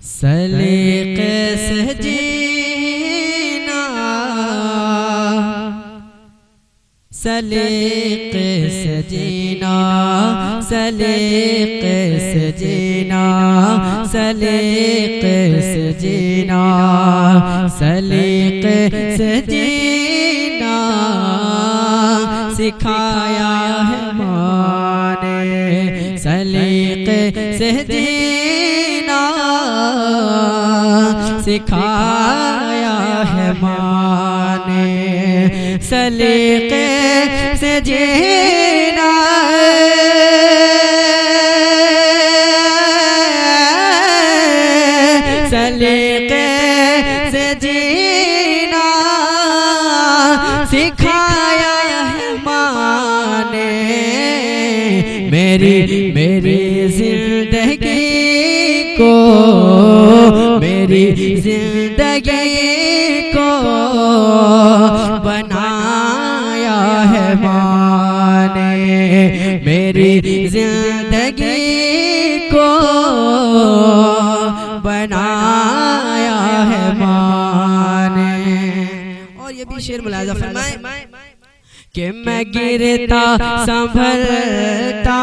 सलीक़े से जीना, सलीक़े से जीना, सलीक़े से जीना, सलीक़े से जीना, सलीक़े से जीना सिखाया है माँ ने, सलीक़े से जीना सिखाया है माँ ने, सलीक़े से जीना, सलीक़े से जीना सिखाया है माँ ने, मेरी जिंदगी को, मेरी जिंदगी को बनाया है माँ ने, मेरी जिंदगी को बनाया है माँ ने। और ये भी शेर मुलाज़ा फरमाए कि मैं गिरता संभलता,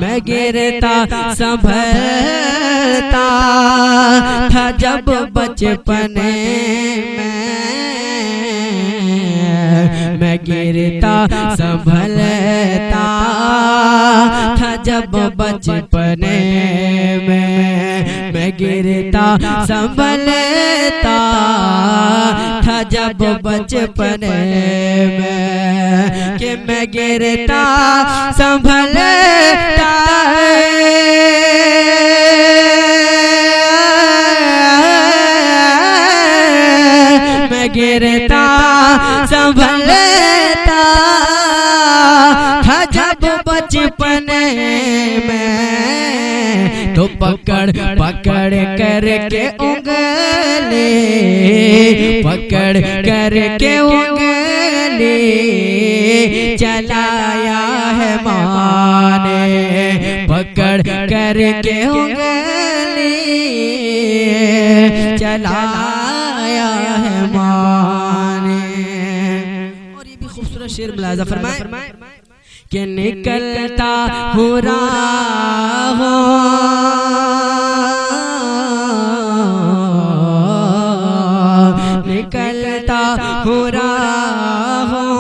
मैं गिरता संभलता था जब बचपने में, मैं गिरता संभलता था जब बचपने में, मैं गिरता संभलता था जब बचपने में, कि मैं गिरता संभलता मैं गिरता संभलता था जब बचपने में, तो पकड़ पकड़ करके उंगली, पकड़ करके उंगली चलाया है माँ ने, पकड़ करके उंगली चलाया है माँ ने। और ये भी खूबसूरत शेर मुलाज़ा फरमाए कि निकलता हूँ राहों, निकलता हूँ राहों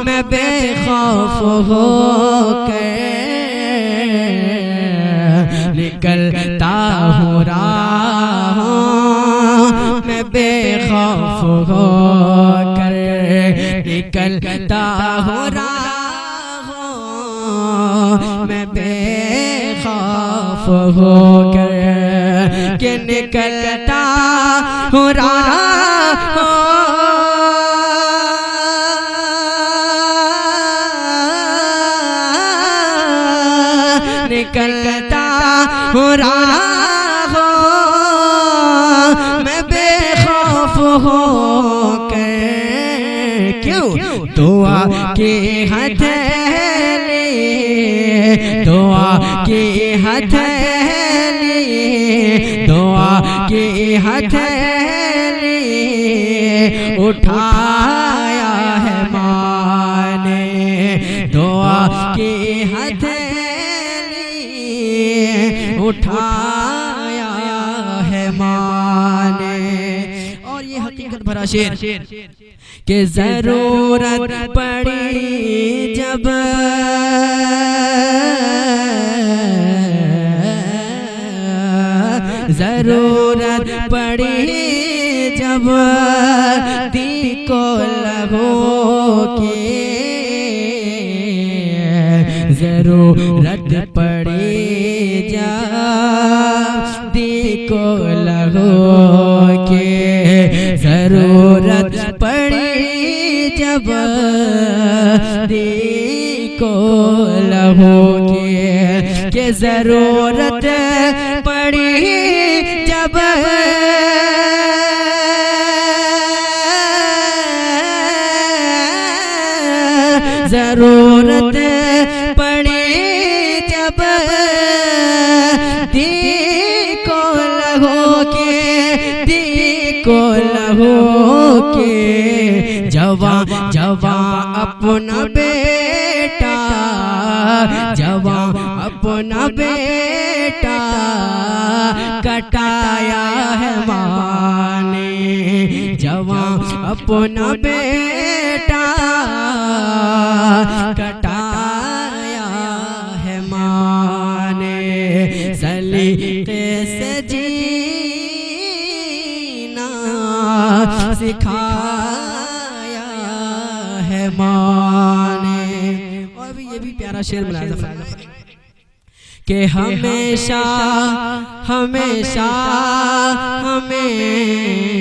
मैं बेखौफ होकर, निकलता हूँ राहों मैं बेखौफ होकर, निकलता हूँ राहों मैं बेखौफ होकर, कि निकलता हूँ राहों निकलता हूँ राहों मैं बेखौफ होकर, क्यों दुआ की हथेली, दुआ की हथेली, दुआ की हथेली उठाया है माँ ने, दुआ की हथेली उठाया है माँ ने। और ये हकीकत भरा शेर कि जरूरत पड़ी जब, जरूरत पड़ी जब दी को लगो के, जरूरत पड़ी जब दी को लगो के, जरूरत पड़ी जब दी को लगो के, जरूरत पड़ी जब जरूरत पड़ी जब दी को लहो के जवा अपना बेटा जवा अपना बेटा कटाया है माँ ने जवा अपना बेटा कटाया है माँ ने सलीके से जीना सिखाया है माँ ने। और भी ये भी प्यारा शेर बनाया कि हमेशा हमेशा हमेशा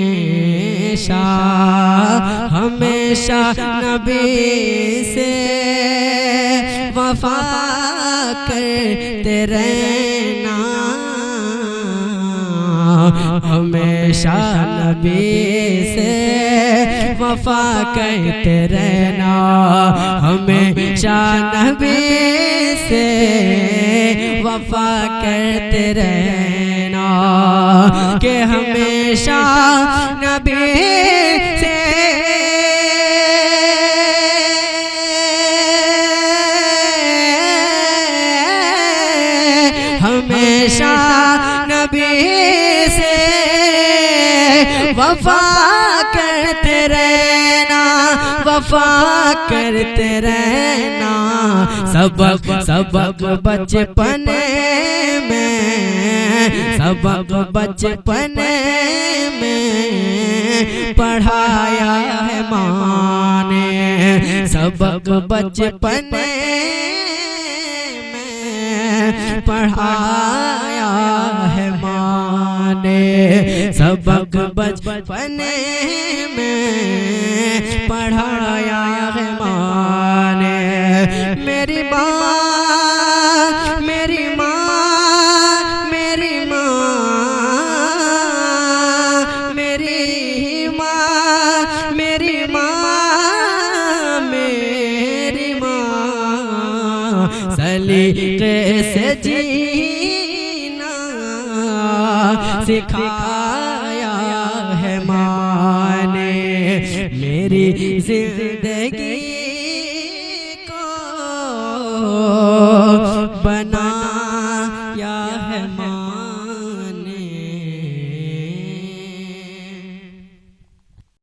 हमेशा नबी से वफा करते रहना हमेशा नबी से वफा करते रहना हमेशा नबी से वफा करते रहना कि हमेशा नबी से हमेशा नबी से वफा करते रहना वफा करते रहना सबक बचपन में सबक बचपन में पढ़ाया है माँ ने सबक बचपन में पढ़ाया है माँ ने सबक बचपन में पढ़ाया है माँ ने मेरी माँ मेरी माँ मेरी माँ मेरी माँ मेरी माँ मेरी माँ सलीके से जीना सिखाया है माँ ने मेरी जिंदगी